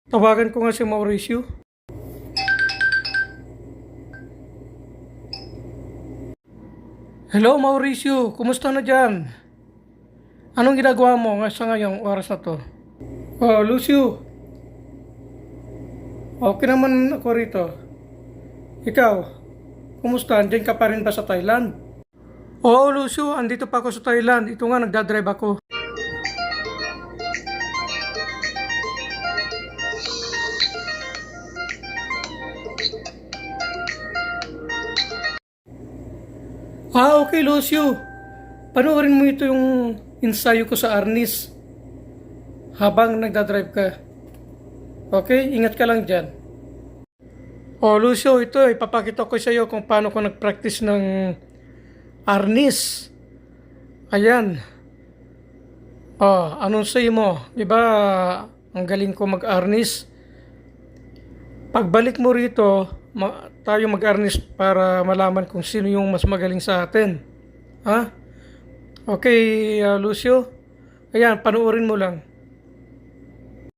Tawagan ko nga si Mauricio. Hello Mauricio, kumusta na dyan? Anong ginagawa mo sa ngayong oras na to? Oh, Lucio. Okay naman ako rito. Ikaw, kumusta? Andiyan ka pa rin ba sa Thailand? Oo, Lucio, andito pa ako sa Thailand. Ito nga, nagdadrive ako. Okay, Lucio. Panoorin mo ito yung ensayo ko sa Arnis habang nagdadrive ka. Okay, ingat ka lang dyan. Oh, Lucio, ito ipapakita ko sa iyo kung paano ko nag-practice ng Arnis. Ayan. Oh, anong say mo? Diba, ang galing ko mag-Arnis. Pagbalik mo rito, tayo mag-Arnis para malaman kung sino yung mas magaling sa atin. Ha? Okay, Lucio. Ayan, panoorin mo lang.